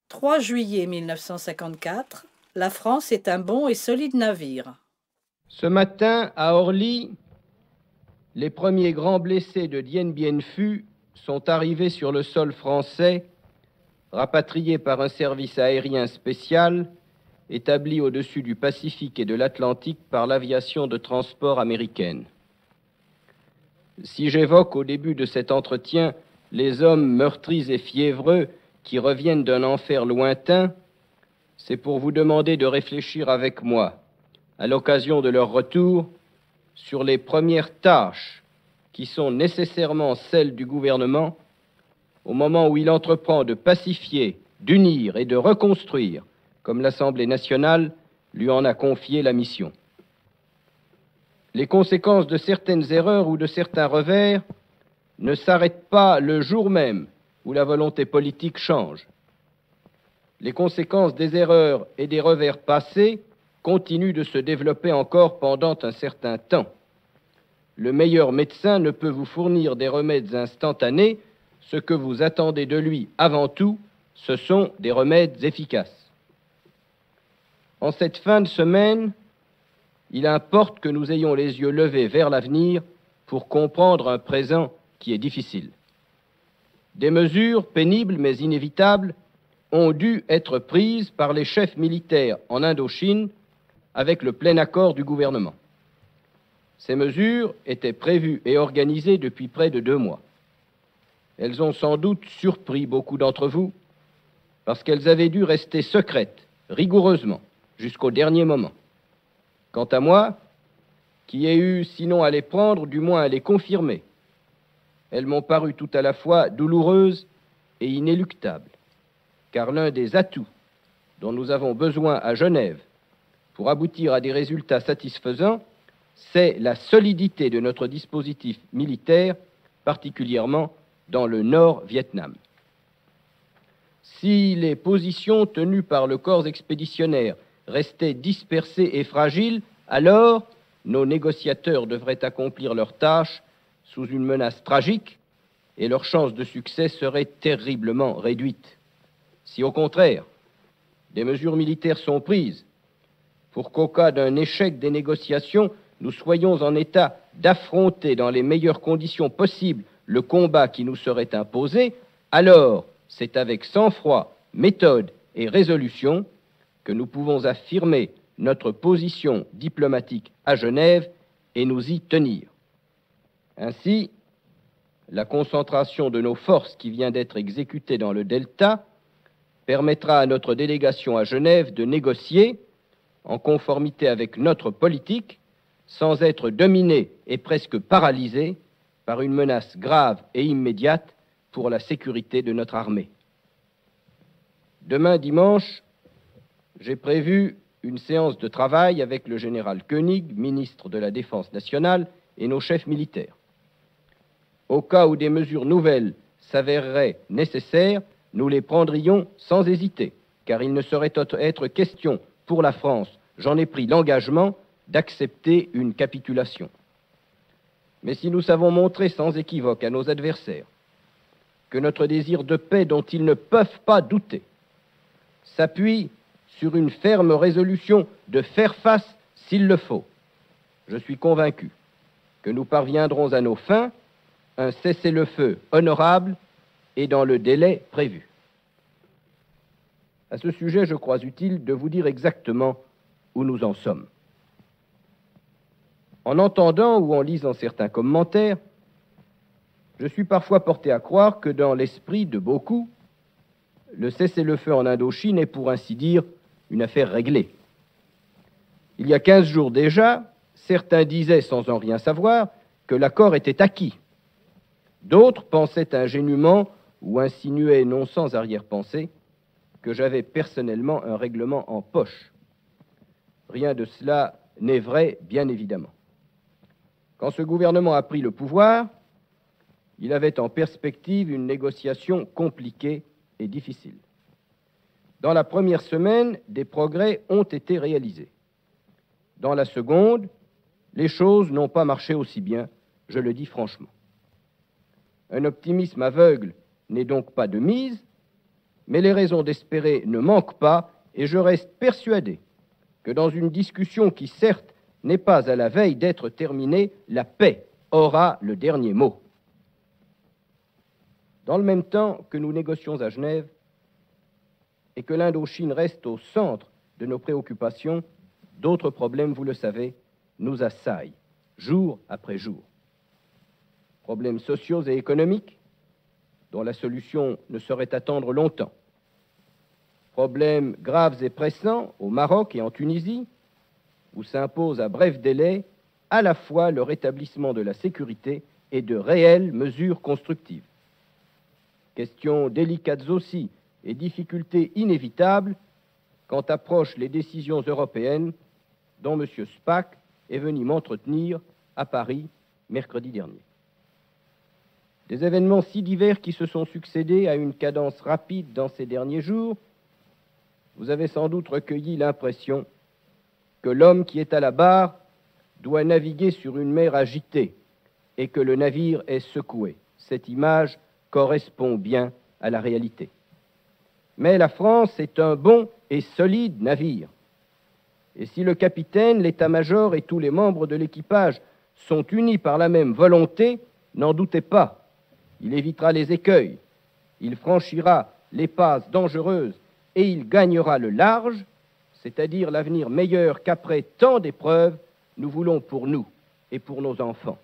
3 juillet 1954, la France est un bon et solide navire. Ce matin, à Orly, les premiers grands blessés de Dien Bien Phu sont arrivés sur le sol français, rapatriés par un service aérien spécial établi au-dessus du Pacifique et de l'Atlantique par l'aviation de transport américaine. Si j'évoque au début de cet entretien les hommes meurtris et fiévreux qui reviennent d'un enfer lointain, c'est pour vous demander de réfléchir avec moi, à l'occasion de leur retour, sur les premières tâches qui sont nécessairement celles du gouvernement au moment où il entreprend de pacifier, d'unir et de reconstruire, comme l'Assemblée nationale lui en a confié la mission. Les conséquences de certaines erreurs ou de certains revers ne s'arrêtent pas le jour même où la volonté politique change. Les conséquences des erreurs et des revers passés continuent de se développer encore pendant un certain temps. Le meilleur médecin ne peut vous fournir des remèdes instantanés. Ce que vous attendez de lui avant tout, ce sont des remèdes efficaces. En cette fin de semaine, il importe que nous ayons les yeux levés vers l'avenir pour comprendre un présent qui est difficile. Des mesures pénibles mais inévitables ont dû être prises par les chefs militaires en Indochine avec le plein accord du gouvernement. Ces mesures étaient prévues et organisées depuis près de 2 mois. Elles ont sans doute surpris beaucoup d'entre vous parce qu'elles avaient dû rester secrètes, rigoureusement, jusqu'au dernier moment. Quant à moi, qui ai eu sinon à les prendre, du moins à les confirmer, elles m'ont paru tout à la fois douloureuses et inéluctables, car l'un des atouts dont nous avons besoin à Genève pour aboutir à des résultats satisfaisants, c'est la solidité de notre dispositif militaire, particulièrement dans le Nord-Vietnam. Si les positions tenues par le corps expéditionnaire restaient dispersées et fragiles, alors nos négociateurs devraient accomplir leur tâche sous une menace tragique et leurs chances de succès seraient terriblement réduites. Si au contraire, des mesures militaires sont prises pour qu'au cas d'un échec des négociations, nous soyons en état d'affronter dans les meilleures conditions possibles le combat qui nous serait imposé, alors c'est avec sang-froid, méthode et résolution que nous pouvons affirmer notre position diplomatique à Genève et nous y tenir. Ainsi, la concentration de nos forces qui vient d'être exécutée dans le Delta permettra à notre délégation à Genève de négocier en conformité avec notre politique, sans être dominée et presque paralysée par une menace grave et immédiate pour la sécurité de notre armée. Demain dimanche, j'ai prévu une séance de travail avec le général Koenig, ministre de la Défense nationale, et nos chefs militaires. Au cas où des mesures nouvelles s'avéreraient nécessaires, nous les prendrions sans hésiter, car il ne saurait être question pour la France, j'en ai pris l'engagement, d'accepter une capitulation. Mais si nous savons montrer sans équivoque à nos adversaires que notre désir de paix dont ils ne peuvent pas douter s'appuie sur une ferme résolution de faire face s'il le faut, je suis convaincu que nous parviendrons à nos fins, un cessez-le-feu honorable et dans le délai prévu. À ce sujet, je crois utile de vous dire exactement où nous en sommes. En entendant ou en lisant certains commentaires, je suis parfois porté à croire que dans l'esprit de beaucoup, le cessez-le-feu en Indochine est pour ainsi dire une affaire réglée. Il y a 15 jours déjà, certains disaient sans en rien savoir que l'accord était acquis. D'autres pensaient ingénument ou insinuaient non sans arrière-pensée que j'avais personnellement un règlement en poche. Rien de cela n'est vrai, bien évidemment. Quand ce gouvernement a pris le pouvoir, il avait en perspective une négociation compliquée et difficile. Dans la première semaine, des progrès ont été réalisés. Dans la seconde, les choses n'ont pas marché aussi bien, je le dis franchement. Un optimisme aveugle n'est donc pas de mise, Mais les raisons d'espérer ne manquent pas, et je reste persuadé que dans une discussion qui, certes, n'est pas à la veille d'être terminée, la paix aura le dernier mot. Dans le même temps que nous négocions à Genève et que l'Indochine reste au centre de nos préoccupations, d'autres problèmes, vous le savez, nous assaillent, jour après jour. Problèmes sociaux et économiques, dont la solution ne saurait attendre longtemps. Problèmes graves et pressants au Maroc et en Tunisie, où s'impose à bref délai à la fois le rétablissement de la sécurité et de réelles mesures constructives. Questions délicates aussi et difficultés inévitables quand approchent les décisions européennes dont M. Spaak est venu m'entretenir à Paris mercredi dernier. Des événements si divers qui se sont succédés à une cadence rapide dans ces derniers jours, vous avez sans doute recueilli l'impression que l'homme qui est à la barre doit naviguer sur une mer agitée et que le navire est secoué. Cette image correspond bien à la réalité. Mais la France est un bon et solide navire. Et si le capitaine, l'état-major et tous les membres de l'équipage sont unis par la même volonté, n'en doutez pas, il évitera les écueils, il franchira les passes dangereuses et il gagnera le large, c'est-à-dire l'avenir meilleur qu'après tant d'épreuves, nous voulons pour nous et pour nos enfants.